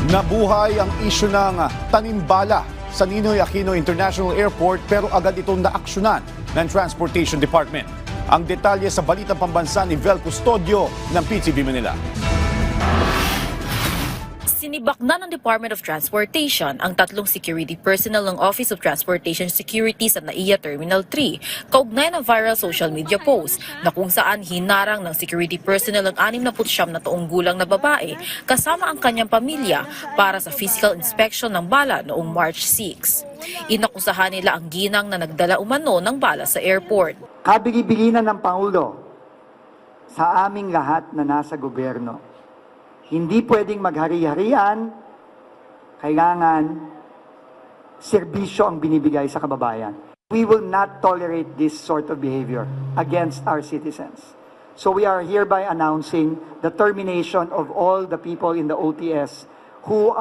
Nabuhay ang isyu ng tanimbala sa Ninoy Aquino International Airport pero agad itong naaksyonan ng Transportation Department. Ang detalye sa Balitang Pambansa ni Vel Custodio ng PTV Manila. Sinibak na ng Department of Transportation ang tatlong security personnel ng Office of Transportation Security sa NAIA Terminal 3 kaugnay ng viral social media post na kung saan hinarang ng security personnel ang 69 na taong gulang na babae kasama ang kanyang pamilya para sa physical inspection ng bala noong March 6. Inakusahan nila ang ginang na nagdala umano ng bala sa airport. Kabigi-biginan ng Pangulo sa aming lahat na nasa gobyerno. Hindi pwedeng maghari-harian, kailangan serbisyo ang binibigay sa kababayan. We will not tolerate this sort of behavior against our citizens. So we are hereby announcing the termination of all the people in the OTS who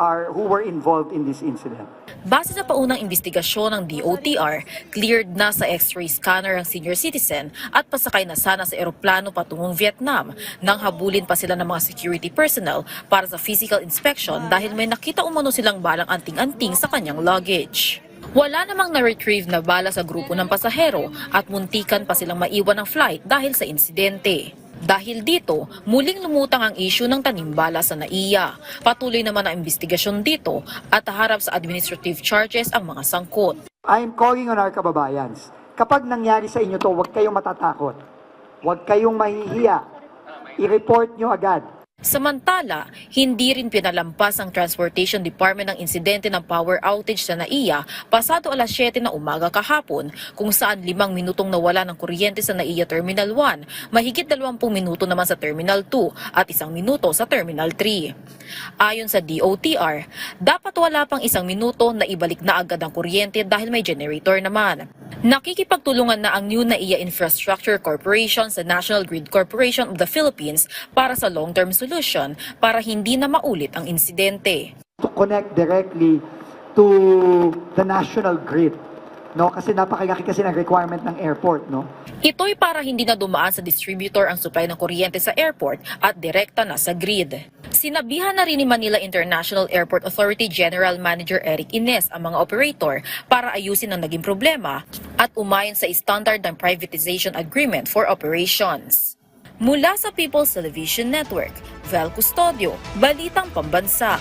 were involved in this incident. Base sa paunang investigasyon ng DOTR, cleared na sa X-ray scanner ang senior citizen at pasakay na sana sa eroplano patungong Vietnam nang habulin pa sila ng mga security personnel para sa physical inspection dahil may nakita umano silang balang anting-anting sa kanyang luggage. Wala namang na-retrieve na bala sa grupo ng pasahero at muntikan pa silang maiwan ng flight dahil sa insidente. Dahil dito, muling lumutang ang issue ng tanimbala sa NAIA. Patuloy naman ang investigasyon dito at haharap sa administrative charges ang mga sangkot. I am calling on our kababayans. Kapag nangyari sa inyo to, huwag kayong matatakot. Huwag kayong mahihiya. I-report nyo agad. Samantala, hindi rin pinalampas ang Transportation Department ng insidente ng power outage sa NAIA pasado alas 7 ng umaga kahapon kung saan 5 minutong nawala ng kuryente sa NAIA Terminal 1, mahigit 20 minuto naman sa Terminal 2 at 1 minuto sa Terminal 3. Ayon sa DOTR, dapat wala pang 1 minuto na ibalik na agad ang kuryente dahil may generator naman. Nakikipagtulungan na ang New NAIA Infrastructure Corporation sa National Grid Corporation of the Philippines para sa long-term solution para hindi na maulit ang insidente. To connect directly to the national grid. No? Kasi napakalaki kasi ng requirement ng airport. No? Ito'y para hindi na dumaan sa distributor ang supply ng kuryente sa airport at direkta na sa grid. Sinabihan na rin ni Manila International Airport Authority General Manager Eric Ines ang mga operator para ayusin ang naging problema at umayon sa standard ng privatization agreement for operations. Mula sa People's Television Network, Vel Custodio, Balitang Pambansa.